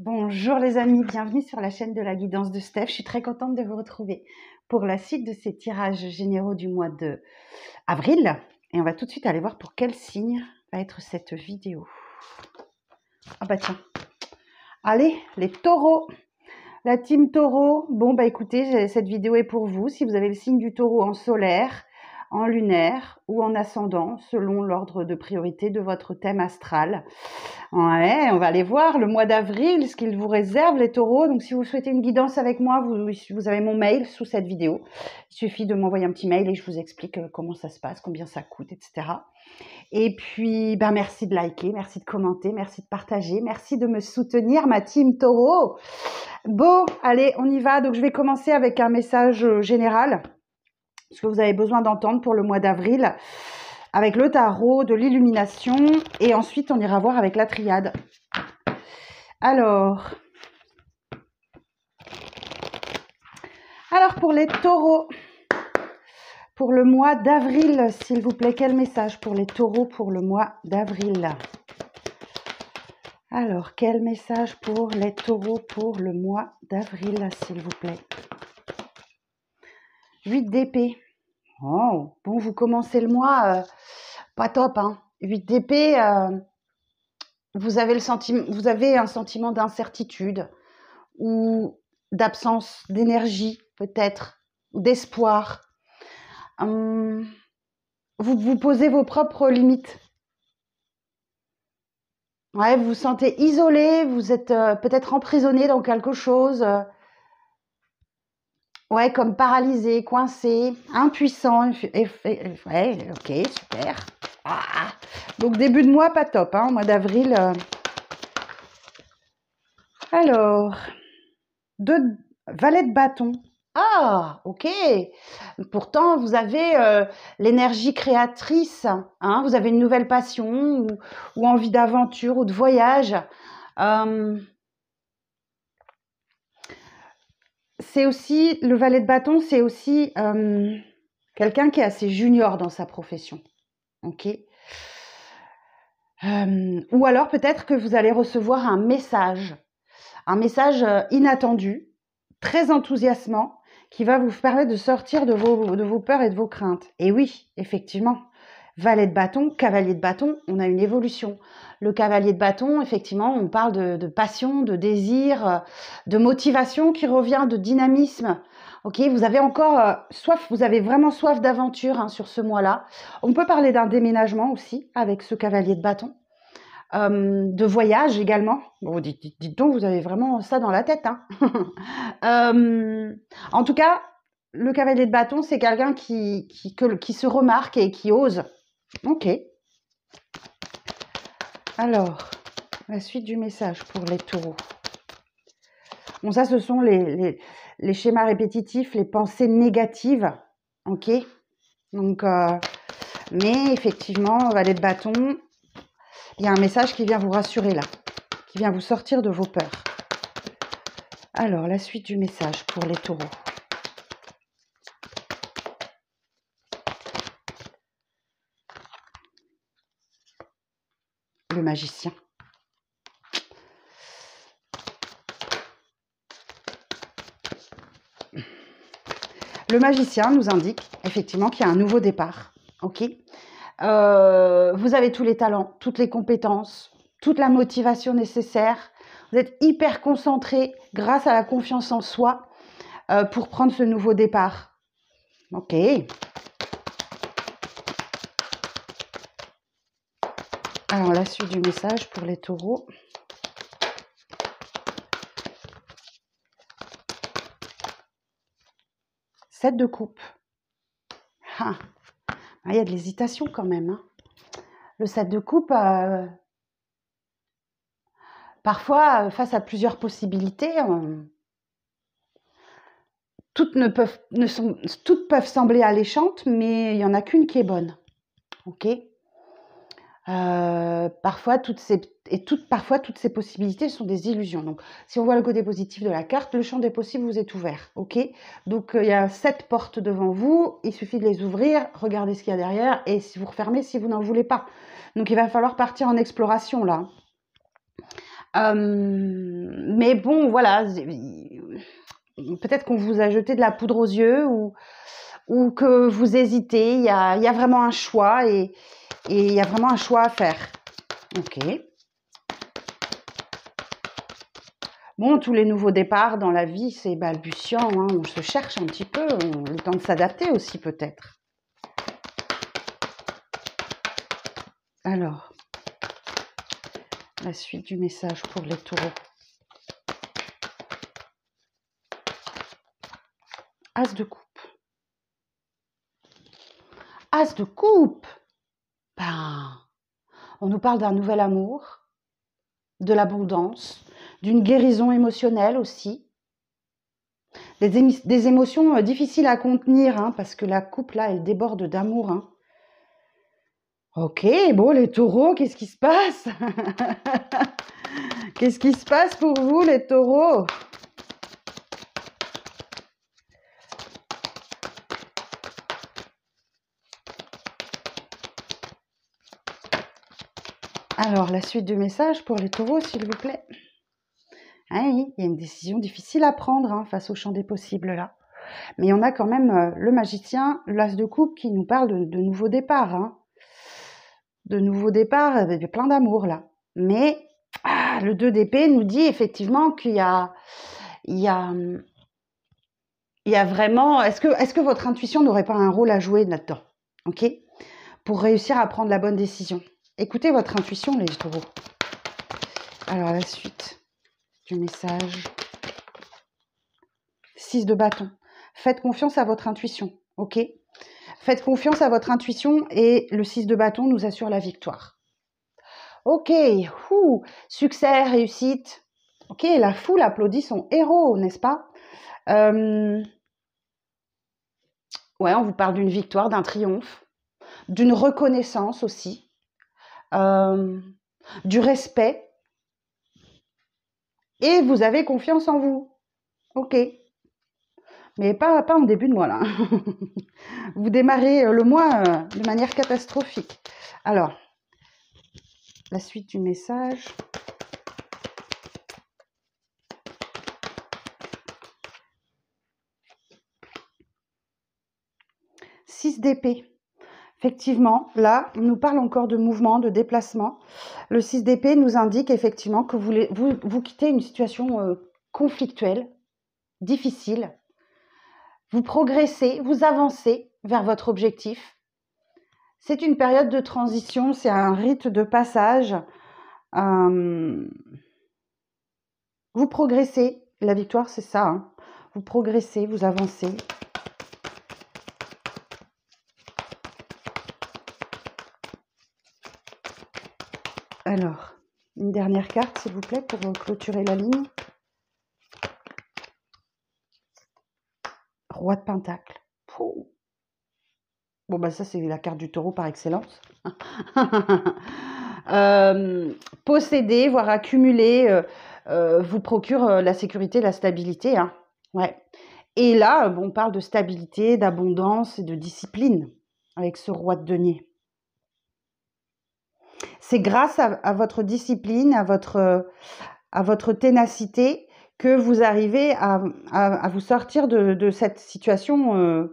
Bonjour les amis, bienvenue sur la chaîne de la guidance de Steph. Je suis très contente de vous retrouver pour la suite de ces tirages généraux du mois de avril. Et on va tout de suite aller voir pour quel signe va être cette vidéo. Ah bah tiens, allez les taureaux, la team taureau. Bon bah écoutez, cette vidéo est pour vous. Si vous avez le signe du taureau en solaire, en lunaire ou en ascendant, selon l'ordre de priorité de votre thème astral. Ouais, on va aller voir le mois d'avril, ce qu'il vous réserve, les taureaux. Donc, si vous souhaitez une guidance avec moi, vous avez mon mail sous cette vidéo. Il suffit de m'envoyer un petit mail et je vous explique comment ça se passe, combien ça coûte, etc. Et puis, ben, merci de liker, merci de commenter, merci de partager, merci de me soutenir, ma team taureau. Bon, allez, on y va. Donc, je vais commencer avec un message général, ce que vous avez besoin d'entendre pour le mois d'avril, avec le tarot, de l'illumination, et ensuite on ira voir avec la triade. Alors pour les taureaux, pour le mois d'avril, s'il vous plaît, quel message pour les taureaux pour le mois d'avril? Alors, quel message pour les taureaux pour le mois d'avril, s'il vous plaît? 8 d'épée. Oh, bon, vous commencez le mois, pas top, hein. 8 d'épée, vous avez un sentiment d'incertitude ou d'absence d'énergie, peut-être, ou d'espoir. Vous vous posez vos propres limites. Ouais, vous vous sentez isolé, vous êtes peut-être emprisonné dans quelque chose. Ouais, comme paralysé, coincé, impuissant. Ouais, ok, super. Ah, donc début de mois, pas top, hein, mois d'avril. Alors, 2 valets de bâton. Ah, ok. Pourtant, vous avez l'énergie créatrice, hein, vous avez une nouvelle passion ou envie d'aventure ou de voyage. C'est aussi, le valet de bâton, c'est aussi quelqu'un qui est assez junior dans sa profession. Ok. Ou alors peut-être que vous allez recevoir un message inattendu, très enthousiasmant, qui va vous permettre de sortir de vos peurs et de vos craintes. Et oui, effectivement, valet de bâton, cavalier de bâton, on a une évolution. Le cavalier de bâton, effectivement, on parle de passion, de désir, de motivation qui revient, de dynamisme. Ok, vous avez encore soif, vous avez vraiment soif d'aventure hein, sur ce mois-là. On peut parler d'un déménagement aussi avec ce cavalier de bâton. De voyage également. Bon, dites donc, vous avez vraiment ça dans la tête. Hein. En tout cas, le cavalier de bâton, c'est quelqu'un qui se remarque et qui ose. Ok. Alors, la suite du message pour les taureaux. Bon, ça, ce sont les schémas répétitifs, les pensées négatives. Ok. Donc, mais effectivement, valet de bâton, il y a un message qui vient vous rassurer là, qui vient vous sortir de vos peurs. Alors, la suite du message pour les taureaux. Le magicien. Le magicien nous indique effectivement qu'il y a un nouveau départ. Ok. Vous avez tous les talents, toutes les compétences, toute la motivation nécessaire. Vous êtes hyper concentré grâce à la confiance en soi pour prendre ce nouveau départ. Ok. Alors, la suite du message pour les taureaux. Sept de coupe. Ah, il y a de l'hésitation quand même. Hein. Le 7 de coupe, parfois, face à plusieurs possibilités, toutes peuvent sembler alléchantes, mais il n'y en a qu'une qui est bonne. Ok. Parfois, toutes ces possibilités sont des illusions. Donc, si on voit le côté positif de la carte, le champ des possibles vous est ouvert. Ok. Donc, il y a 7 portes devant vous. Il suffit de les ouvrir, regardez ce qu'il y a derrière, et si vous refermez, si vous n'en voulez pas. Donc, il va falloir partir en exploration là. Mais bon, voilà, peut-être qu'on vous a jeté de la poudre aux yeux ou que vous hésitez. Il y a vraiment un choix et il y a vraiment un choix à faire. Ok. Bon, tous les nouveaux départs dans la vie, c'est balbutiant, hein, on se cherche un petit peu, le temps de s'adapter aussi peut-être. Alors, la suite du message pour les taureaux. As de coupe. As de coupe. Ben, on nous parle d'un nouvel amour, de l'abondance, d'une guérison émotionnelle aussi. Des émotions difficiles à contenir, hein, parce que la coupe, là, elle déborde d'amour. Hein. Ok, bon, les taureaux, qu'est-ce qui se passe? Qu'est-ce qui se passe pour vous, les taureaux? Alors, la suite du message pour les taureaux, s'il vous plaît. Ah oui, il y a une décision difficile à prendre hein, face au champ des possibles, là. Mais on a quand même le magicien, l'as de coupe, qui nous parle de nouveaux départs. Hein. De nouveaux départs, avec plein d'amour, là. Mais le 2 d'épée nous dit effectivement qu'il y a vraiment... Est-ce que votre intuition n'aurait pas un rôle à jouer là-dedans? Ok? Pour réussir à prendre la bonne décision. Écoutez votre intuition, les taureaux. Alors, la suite du message. 6 de bâton. Faites confiance à votre intuition, ok? Faites confiance à votre intuition et le 6 de bâton nous assure la victoire. Ok, succès, réussite. Ok, la foule applaudit son héros, n'est-ce pas? Ouais, on vous parle d'une victoire, d'un triomphe, d'une reconnaissance aussi, du respect. Et vous avez confiance en vous. Ok. Mais pas en début de mois, là. Vous démarrez le mois de manière catastrophique. Alors, la suite du message. « 6 d'épée. Effectivement, là, on nous parle encore de mouvement, de déplacement. Le 6 d'épée nous indique effectivement que vous quittez une situation conflictuelle, difficile. Vous progressez, vous avancez vers votre objectif. C'est une période de transition, c'est un rite de passage. Vous progressez. La victoire, c'est ça. Hein. Vous progressez, vous avancez. Alors, une dernière carte, s'il vous plaît, pour clôturer la ligne. Roi de Pentacle. Pouh. Bon, bah ça, c'est la carte du taureau par excellence. Posséder, voire accumuler, vous procure la sécurité, la stabilité. Hein. Ouais. Et là, on parle de stabilité, d'abondance et de discipline avec ce roi de denier. C'est grâce à votre discipline, à votre ténacité que vous arrivez à vous sortir de cette situation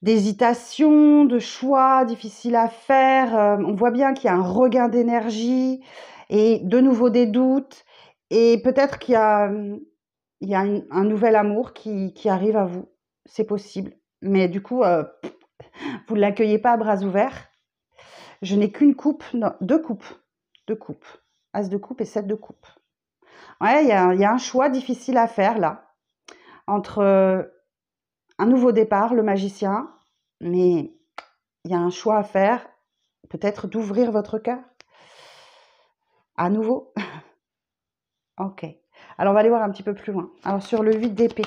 d'hésitation, de choix difficiles à faire. On voit bien qu'il y a un regain d'énergie et de nouveau des doutes. Et peut-être qu'il y a un nouvel amour qui arrive à vous. C'est possible. Mais du coup, vous ne l'accueillez pas à bras ouverts. Je n'ai qu'une coupe, non, deux coupes. Deux coupes. As de coupe et 7 de coupe. Ouais, il y a un choix difficile à faire là. Entre un nouveau départ, le magicien, mais il y a un choix à faire, peut-être d'ouvrir votre cœur à nouveau. Ok. Alors, on va aller voir un petit peu plus loin. Alors, sur le 8 d'épée.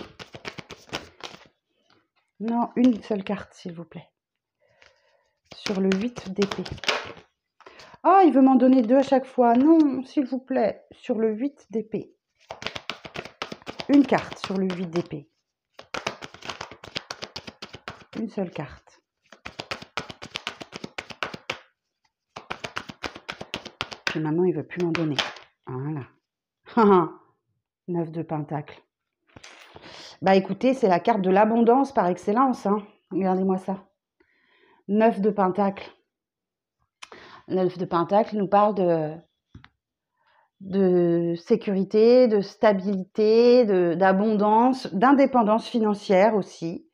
Non, une seule carte, s'il vous plaît. Sur le 8 d'épée. Ah, il veut m'en donner 2 à chaque fois. Non, s'il vous plaît. Sur le 8 d'épée. Une carte sur le 8 d'épée. Une seule carte. Et maintenant, il ne veut plus m'en donner. Voilà. 9 de Pentacle. Bah écoutez, c'est la carte de l'abondance par excellence, hein. Regardez-moi ça. 9 de Pentacle. 9 de Pentacle nous parle de sécurité, de stabilité, d'abondance, d'indépendance financière aussi.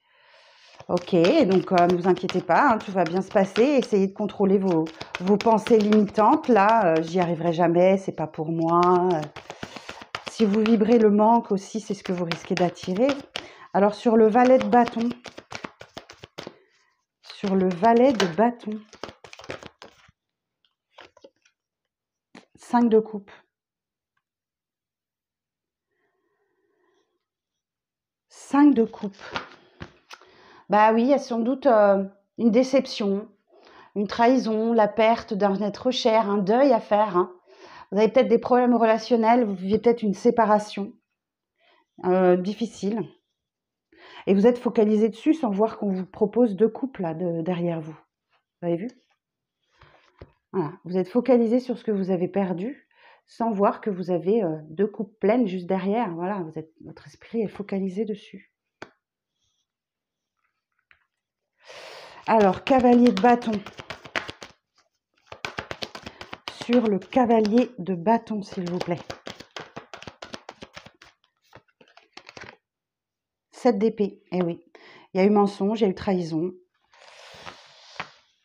Ok, donc ne vous inquiétez pas, hein, tout va bien se passer. Essayez de contrôler vos pensées limitantes. Là, j'y arriverai jamais, c'est pas pour moi. Si vous vibrez le manque aussi, c'est ce que vous risquez d'attirer. Alors sur le valet de bâton, 5 de coupe. 5 de coupe. Bah oui, il y a sans doute une déception, une trahison, la perte d'un être cher, un deuil à faire, hein. Vous avez peut-être des problèmes relationnels, vous vivez peut-être une séparation difficile. Et vous êtes focalisé dessus sans voir qu'on vous propose 2 coupes là, derrière vous. Vous avez vu? Voilà. Vous êtes focalisé sur ce que vous avez perdu sans voir que vous avez 2 coupes pleines juste derrière. Voilà, votre esprit est focalisé dessus. Alors, cavalier de bâton. Sur le cavalier de bâton, s'il vous plaît. 7 d'épée. Eh oui, il y a eu mensonge, il y a eu trahison.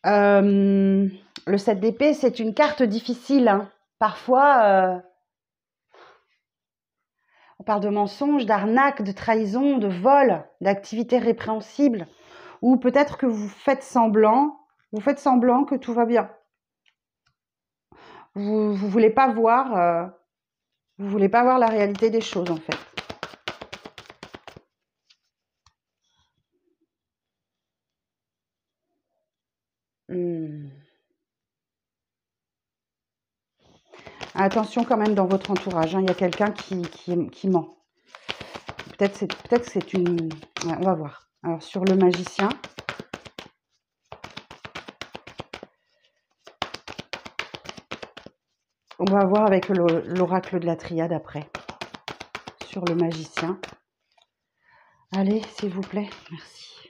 Le 7 d'épée, c'est une carte difficile, hein. Parfois, on parle de mensonge, d'arnaque, de trahison, de vol, d'activités répréhensibles. Ou peut-être que vous faites semblant que tout va bien. Vous voulez pas voir, la réalité des choses en fait. Attention quand même dans votre entourage, hein, il y a quelqu'un qui ment. Peut-être que c'est une... Ouais, on va voir. Alors sur le magicien. On va voir avec l'oracle de la triade après. Sur le magicien. Allez, s'il vous plaît. Merci.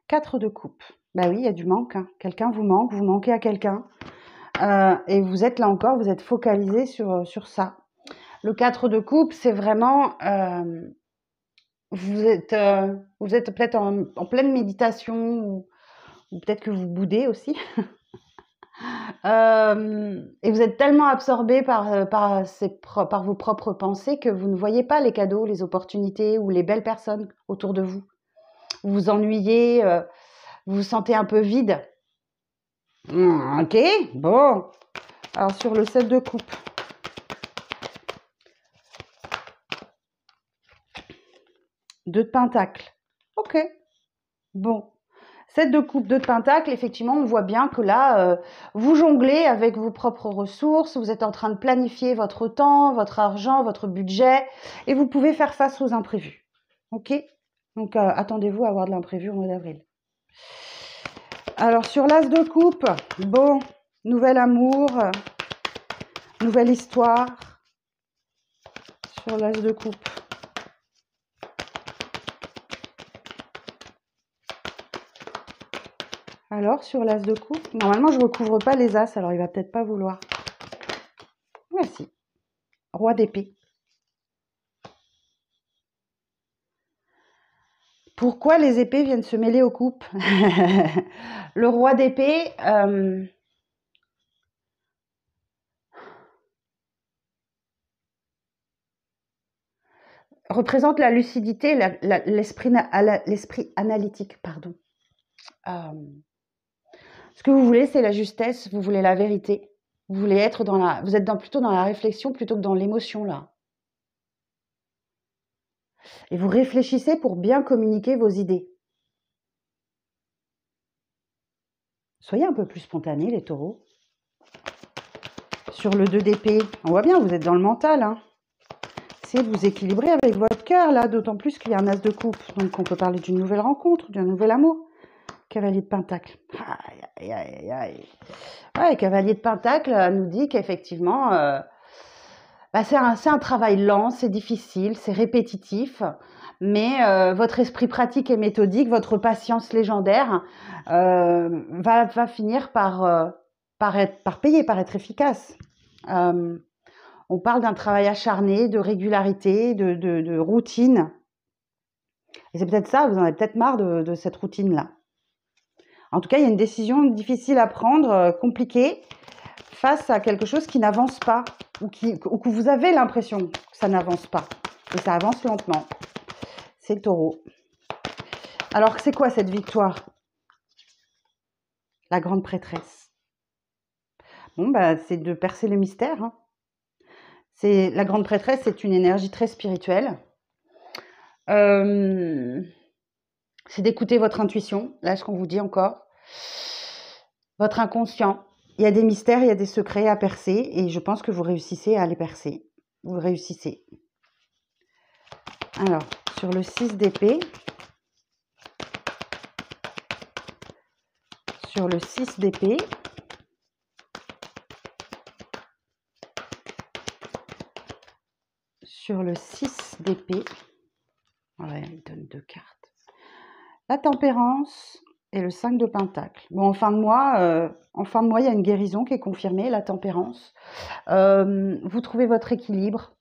4 de coupe. Bah oui, il y a du manque, hein. Quelqu'un vous manque, vous manquez à quelqu'un. Et vous êtes là encore, vous êtes focalisé sur ça. Le 4 de coupe, c'est vraiment... vous êtes peut-être en pleine méditation ou peut-être que vous boudez aussi. Et vous êtes tellement absorbé par vos propres pensées que vous ne voyez pas les cadeaux, les opportunités ou les belles personnes autour de vous. Vous vous ennuyez, vous vous sentez un peu vide. Ok, bon. Alors sur le 7 de coupe. Deux de pentacle. Ok, bon. 7 de coupe, 2 de pentacle, effectivement, on voit bien que là, vous jonglez avec vos propres ressources, vous êtes en train de planifier votre temps, votre argent, votre budget, et vous pouvez faire face aux imprévus. Ok? Donc, attendez-vous à avoir de l'imprévu au mois d'avril. Alors, sur l'as de coupe, bon, nouvel amour, nouvelle histoire. Sur l'as de coupe. Alors, sur l'as de coupe, normalement, je ne recouvre pas les as, alors il va peut-être pas vouloir. Voici. Roi d'épée. Pourquoi les épées viennent se mêler aux coupes? Le roi d'épée, représente la lucidité, l'esprit analytique, pardon. Ce que vous voulez, c'est la justesse, vous voulez la vérité. Vous voulez être vous êtes plutôt dans la réflexion plutôt que dans l'émotion, là. Et vous réfléchissez pour bien communiquer vos idées. Soyez un peu plus spontanés, les taureaux. Sur le 2 d'épée, on voit bien, vous êtes dans le mental, hein. Essayez de vous équilibrer avec votre cœur, là, d'autant plus qu'il y a un as de coupe. Donc, on peut parler d'une nouvelle rencontre, d'un nouvel amour. Cavalier de Pentacle. Aïe, aïe, aïe, aïe. Ouais, Cavalier de Pentacle nous dit qu'effectivement, c'est un travail lent, c'est difficile, c'est répétitif, mais votre esprit pratique et méthodique, votre patience légendaire va finir par payer, par être efficace. On parle d'un travail acharné, de régularité, de routine. Et c'est peut-être ça, vous en avez peut-être marre de cette routine-là. En tout cas, il y a une décision difficile à prendre, compliquée, face à quelque chose qui n'avance pas, ou que vous avez l'impression que ça n'avance pas, et ça avance lentement. C'est le taureau. Alors, c'est quoi cette victoire? La grande prêtresse. Bon, bah, c'est de percer le mystère. Hein. La grande prêtresse, c'est une énergie très spirituelle. C'est d'écouter votre intuition, là, ce qu'on vous dit encore. Votre inconscient. Il y a des mystères, il y a des secrets à percer, et je pense que vous réussissez à les percer. Vous réussissez. Alors, sur le 6 d'épée, sur le 6 d'épée, sur le 6 d'épée, ouais, il donne 2 cartes. La tempérance et le 5 de pentacle. Bon, en fin de mois, il y a une guérison qui est confirmée, la tempérance. Vous trouvez votre équilibre.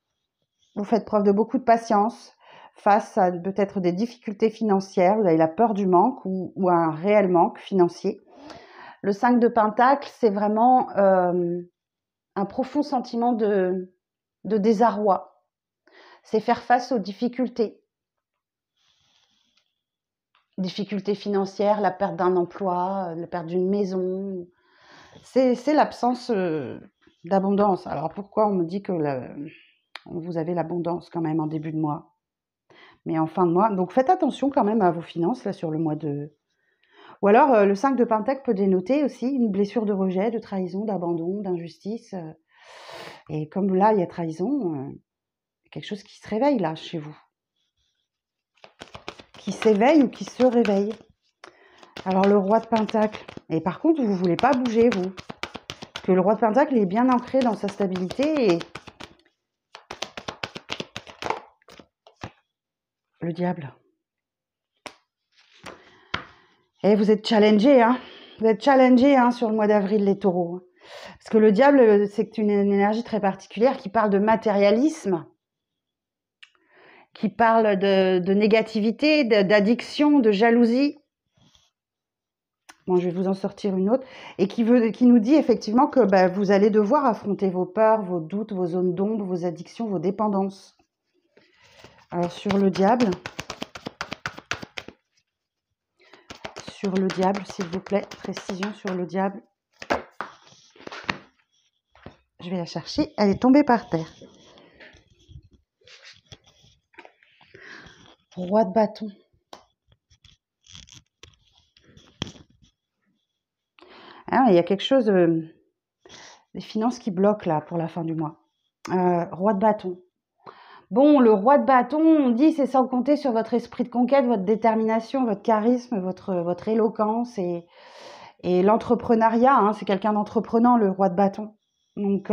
Vous faites preuve de beaucoup de patience face à peut-être des difficultés financières. Vous avez la peur du manque ou un réel manque financier. Le 5 de pentacle, c'est vraiment un profond sentiment de désarroi. C'est faire face aux difficultés. Difficultés financières, la perte d'un emploi, la perte d'une maison. C'est l'absence d'abondance. Alors pourquoi on me dit que vous avez l'abondance quand même en début de mois, mais en fin de mois. Donc faites attention quand même à vos finances là sur le mois de... Ou alors le 5 de pentacle peut dénoter aussi une blessure de rejet, de trahison, d'abandon, d'injustice. Et comme là il y a trahison, quelque chose qui se réveille là chez vous. Qui s'éveille ou qui se réveille. Alors le roi de pentacle. Et par contre, vous ne voulez pas bouger, vous. Parce que le roi de pentacle est bien ancré dans sa stabilité. Et le diable. Et vous êtes challengé, hein. Vous êtes challengé hein, sur le mois d'avril, les taureaux. Parce que le diable, c'est une énergie très particulière qui parle de matérialisme, qui parle de négativité, d'addiction, de jalousie. Bon, je vais vous en sortir une autre. Et qui nous dit effectivement que vous allez devoir affronter vos peurs, vos doutes, vos zones d'ombre, vos addictions, vos dépendances. Alors, sur le diable, s'il vous plaît, précision sur le diable. Je vais la chercher. Elle est tombée par terre. Roi de bâton. Ah, il y a quelque chose, des finances qui bloquent là pour la fin du mois. Roi de bâton. Bon, le roi de bâton, on dit, c'est sans compter sur votre esprit de conquête, votre détermination, votre charisme, votre éloquence et l'entrepreneuriat. Hein, c'est quelqu'un d'entreprenant, le roi de bâton. Donc,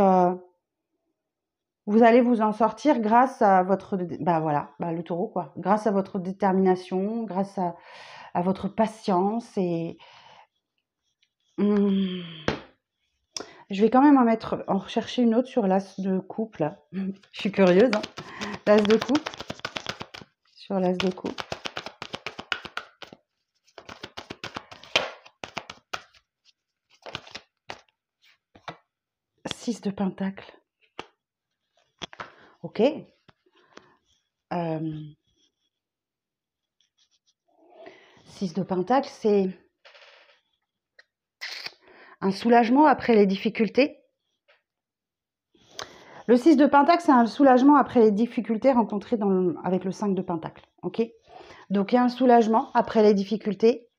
vous allez vous en sortir grâce à votre... le taureau, quoi. Grâce à votre détermination, grâce à votre patience et... Je vais quand même en rechercher une autre sur l'as de coupe, là. Je suis curieuse, hein. L'as de coupe. Sur l'as de coupe. Six de pentacle. Ok. Six de pentacle, c'est un soulagement après les difficultés. Le 6 de pentacle, c'est un soulagement après les difficultés rencontrées avec le 5 de pentacle. Ok. Donc, il y a un soulagement après les difficultés.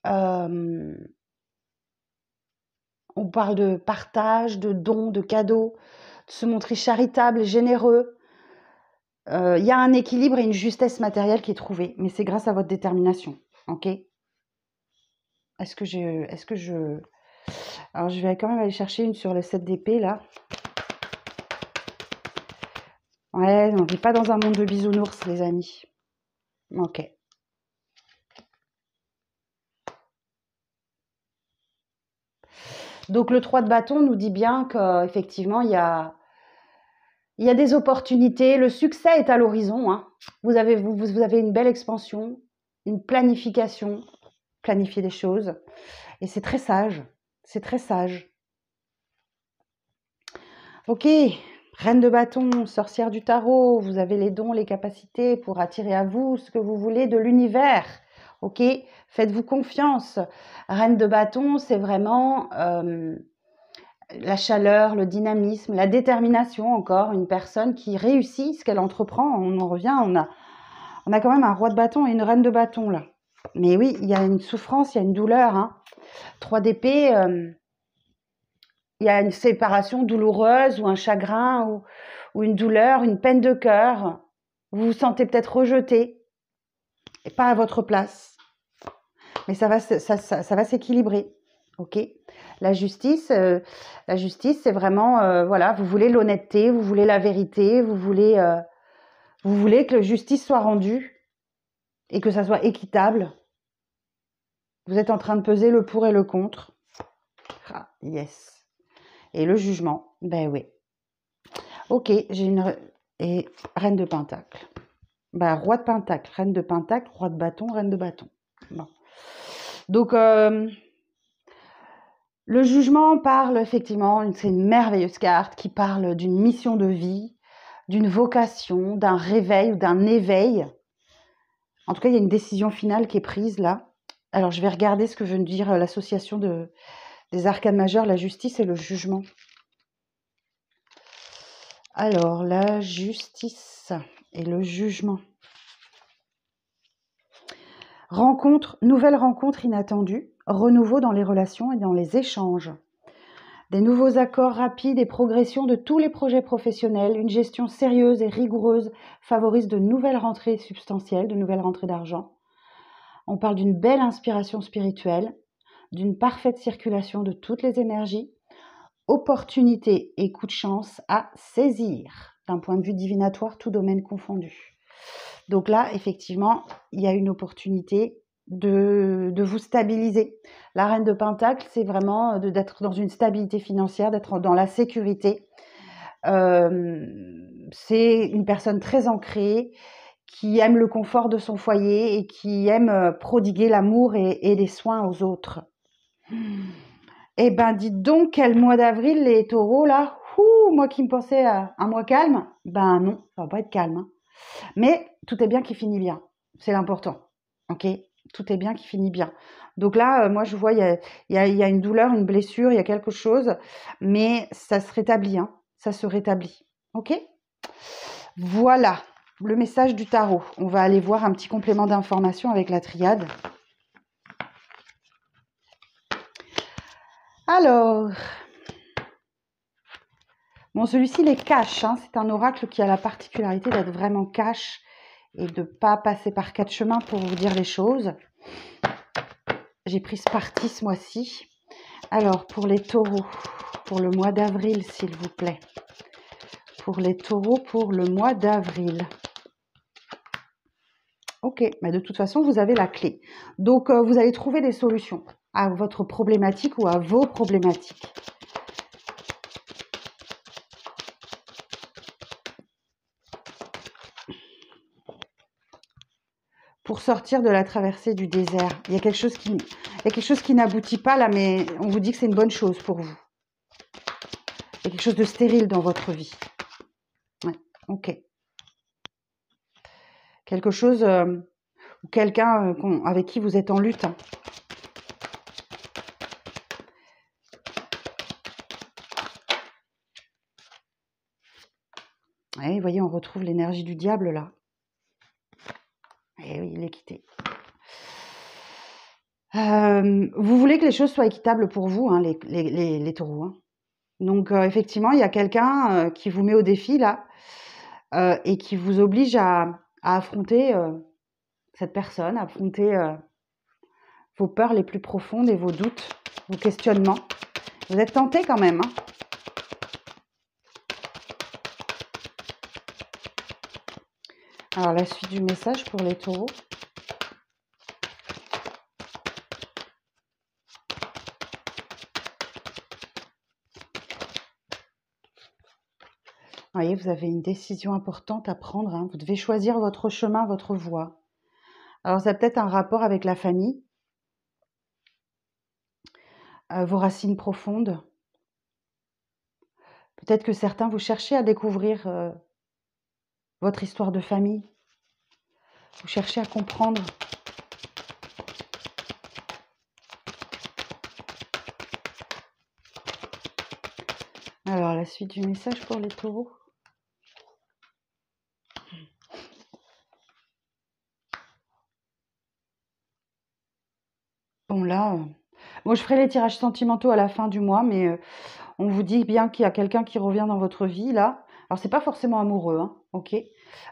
On parle de partage, de dons, de cadeaux, de se montrer charitable et généreux. Il y a un équilibre et une justesse matérielle qui est trouvée, mais c'est grâce à votre détermination. Ok. Est-ce que je... Alors, je vais quand même aller chercher une sur le 7 d'épée, là. Ouais, on ne vit pas dans un monde de bisounours, les amis. Ok. Donc le 3 de bâton nous dit bien qu'effectivement, il y a des opportunités. Le succès est à l'horizon, hein. Vous avez une belle expansion, une planification, planifier des choses. Et c'est très sage. C'est très sage. Ok, reine de bâton, sorcière du tarot, vous avez les dons, les capacités pour attirer à vous ce que vous voulez de l'univers. Ok, faites-vous confiance. Reine de bâton, c'est vraiment la chaleur, le dynamisme, la détermination encore. Une personne qui réussit ce qu'elle entreprend. On en revient, on a quand même un roi de bâton et une reine de bâton là. Mais oui, il y a une souffrance, il y a une douleur. Hein. 3 d'épée, il y a une séparation douloureuse ou un chagrin ou une douleur, une peine de cœur. Vous vous sentez peut-être rejeté et pas à votre place. Mais ça va s'équilibrer. Ok. La justice, c'est vraiment, voilà, vous voulez l'honnêteté, vous voulez la vérité, vous voulez que la justice soit rendue et que ça soit équitable. Vous êtes en train de peser le pour et le contre. Ah, yes. Et le jugement, ben oui. Ok, j'ai une... Et reine de pentacle. Ben, roi de pentacle, reine de pentacle, roi de bâton, reine de bâton. Bon. Donc, le jugement parle effectivement, c'est une merveilleuse carte qui parle d'une mission de vie, d'une vocation, d'un réveil ou d'un éveil. En tout cas, il y a une décision finale qui est prise là. Alors, je vais regarder ce que veut dire l'association des arcanes majeures, la justice et le jugement. Alors, la justice et le jugement. Nouvelle rencontre inattendue, renouveau dans les relations et dans les échanges. Des nouveaux accords rapides et progression de tous les projets professionnels, une gestion sérieuse et rigoureuse favorise de nouvelles rentrées substantielles, de nouvelles rentrées d'argent. On parle d'une belle inspiration spirituelle, d'une parfaite circulation de toutes les énergies, opportunité et coup de chance à saisir, d'un point de vue divinatoire, tout domaine confondu. Donc là, effectivement, il y a une opportunité de vous stabiliser. La reine de pentacle, c'est vraiment d'être dans une stabilité financière, d'être dans la sécurité. C'est une personne très ancrée, qui aime le confort de son foyer et qui aime prodiguer l'amour et les soins aux autres. Eh ben, dites donc, quel mois d'avril, les taureaux, là, moi qui me pensais à un mois calme, ben non, ça va pas être calme. Hein. Mais tout est bien qui finit bien, c'est l'important, ok? Tout est bien qui finit bien. Donc là, moi, je vois, il y a une douleur, une blessure, il y a quelque chose, mais ça se rétablit, hein, ça se rétablit, ok? Voilà, le message du tarot. On va aller voir un petit complément d'information avec la triade. Alors, bon, celui-ci, il est cash. Hein. C'est un oracle qui a la particularité d'être vraiment cash et de ne pas passer par 4 chemins pour vous dire les choses. J'ai pris ce parti ce mois-ci. Alors, pour les taureaux, pour le mois d'avril, s'il vous plaît. Pour les taureaux, pour le mois d'avril. Ok, mais de toute façon, vous avez la clé. Donc, vous allez trouver des solutions à votre problématique ou à vos problématiques. Pour sortir de la traversée du désert, il y a quelque chose qui n'aboutit pas là, mais on vous dit que c'est une bonne chose pour vous. Il y a quelque chose de stérile dans votre vie. Ouais, ok. Quelque chose ou quelqu'un avec qui vous êtes en lutte. Hein. Ouais, vous voyez, on retrouve l'énergie du diable là. Et oui, il est quitté. Vous voulez que les choses soient équitables pour vous, hein, les taureaux. Hein. Donc, effectivement, il y a quelqu'un qui vous met au défi là et qui vous oblige à affronter cette personne, à affronter vos peurs les plus profondes et vos doutes, vos questionnements. Vous êtes tenté quand même. Hein. Alors, la suite du message pour les taureaux. Vous voyez, vous avez une décision importante à prendre, hein. Vous devez choisir votre chemin, votre voie. Alors, ça a peut-être un rapport avec la famille, vos racines profondes. Peut-être que certains, vous cherchez à découvrir votre histoire de famille. Vous cherchez à comprendre. Alors, la suite du message pour les taureaux. Bon, là, bon, je ferai les tirages sentimentaux à la fin du mois, mais on vous dit bien qu'il y a quelqu'un qui revient dans votre vie, là. Alors, c'est pas forcément amoureux, hein, ok?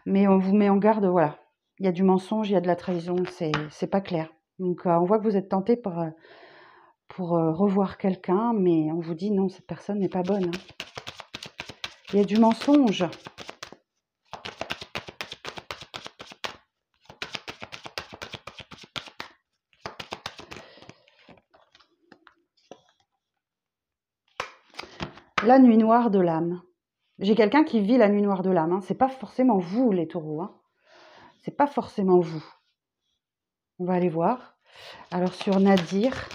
Mais on vous met en garde, voilà. Il y a du mensonge, il y a de la trahison, c'est pas clair. Donc, on voit que vous êtes tenté pour revoir quelqu'un, mais on vous dit non, cette personne n'est pas bonne, hein. Il y a du mensonge. La nuit noire de l'âme. J'ai quelqu'un qui vit la nuit noire de l'âme, hein. C'est pas forcément vous, les taureaux, hein. C'est pas forcément vous. On va aller voir. Alors, sur Nadir.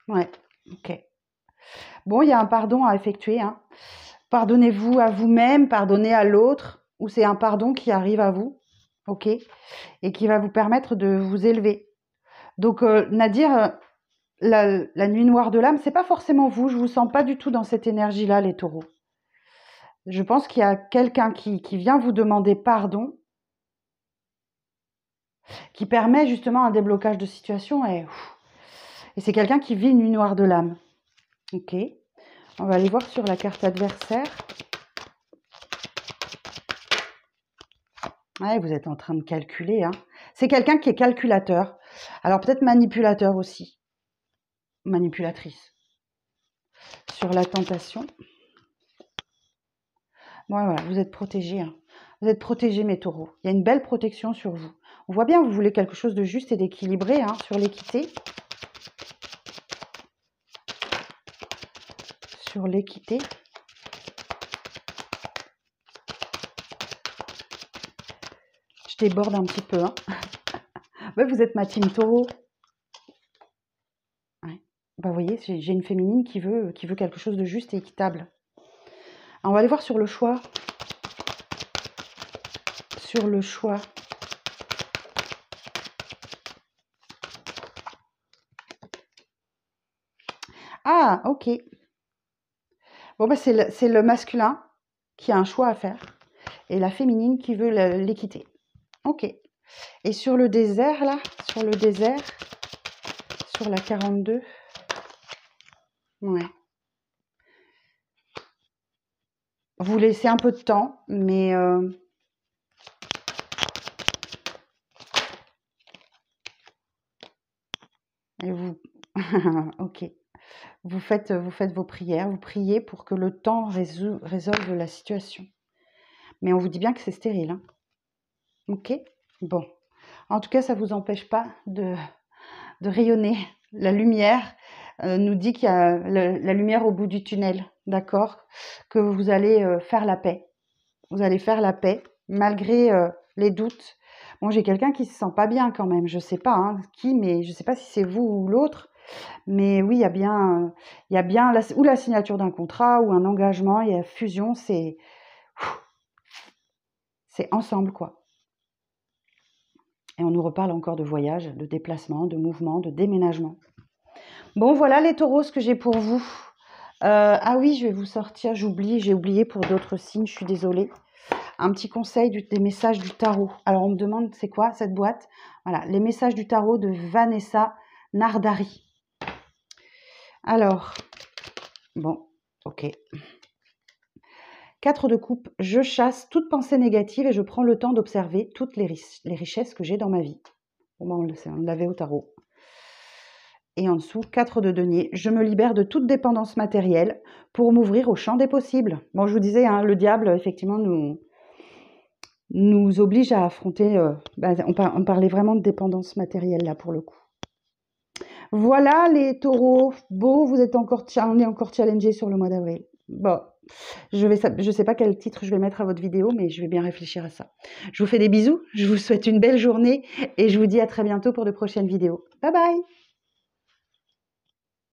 Ouais, ok. Bon, il y a un pardon à effectuer, hein. Pardonnez-vous à vous-même, pardonnez à l'autre, ou c'est un pardon qui arrive à vous, ok, et qui va vous permettre de vous élever. Donc, Nadir, la nuit noire de l'âme, c'est pas forcément vous. Je vous sens pas du tout dans cette énergie-là, les taureaux. Je pense qu'il y a quelqu'un qui vient vous demander pardon, qui permet justement un déblocage de situation, et c'est quelqu'un qui vit une nuit noire de l'âme. Ok. On va aller voir sur la carte adversaire. Ouais, vous êtes en train de calculer, hein. C'est quelqu'un qui est calculateur. Alors peut-être manipulateur aussi. Manipulatrice. Sur la tentation. Ouais, voilà, vous êtes protégés, hein. Vous êtes protégés, mes taureaux. Il y a une belle protection sur vous. On voit bien que vous voulez quelque chose de juste et d'équilibré, hein, sur l'équité. Sur l'équité. Je déborde un petit peu, hein. Ouais, vous êtes ma team taureau. Ouais. Bah, vous voyez, j'ai une féminine qui veut quelque chose de juste et équitable. Alors, on va aller voir sur le choix. Sur le choix. Ah, ok. Bon, bah, c'est le masculin qui a un choix à faire et la féminine qui veut l'équité. Ok. Et sur le désert, là, sur le désert, sur la 42, ouais. Vous laissez un peu de temps, mais et vous, ok. Vous faites vos prières, vous priez pour que le temps résolve la situation. Mais on vous dit bien que c'est stérile, hein. Ok. Bon. En tout cas, ça ne vous empêche pas de rayonner. La lumière nous dit qu'il y a la lumière au bout du tunnel, d'accord? Que vous allez faire la paix. Vous allez faire la paix, malgré les doutes. Bon, j'ai quelqu'un qui se sent pas bien quand même. Je sais pas, hein, qui, mais je sais pas si c'est vous ou l'autre. Mais oui, il y a bien ou la signature d'un contrat ou un engagement. Il y a fusion, c'est ensemble, quoi. Et on nous reparle encore de voyage, de déplacement, de mouvement, de déménagement. Bon, voilà les taureaux, ce que j'ai pour vous. Ah oui, je vais vous sortir, j'ai oublié pour d'autres signes, je suis désolée. Un petit conseil des messages du tarot. Alors, on me demande, c'est quoi cette boîte? Voilà, les messages du tarot de Vanessa Nardari. Alors, bon, ok. 4 de coupe, je chasse toute pensée négative et je prends le temps d'observer toutes les richesses que j'ai dans ma vie. Bon, ben, on l'avait au tarot. Et en dessous, 4 de denier, je me libère de toute dépendance matérielle pour m'ouvrir au champ des possibles. Bon, je vous disais, hein, le diable, effectivement, nous nous oblige à affronter, on parlait vraiment de dépendance matérielle là pour le coup. Voilà les taureaux, beau, on est encore challengé sur le mois d'avril. Bon, je sais pas quel titre je vais mettre à votre vidéo, mais je vais bien réfléchir à ça. Je vous fais des bisous, je vous souhaite une belle journée et je vous dis à très bientôt pour de prochaines vidéos. Bye bye!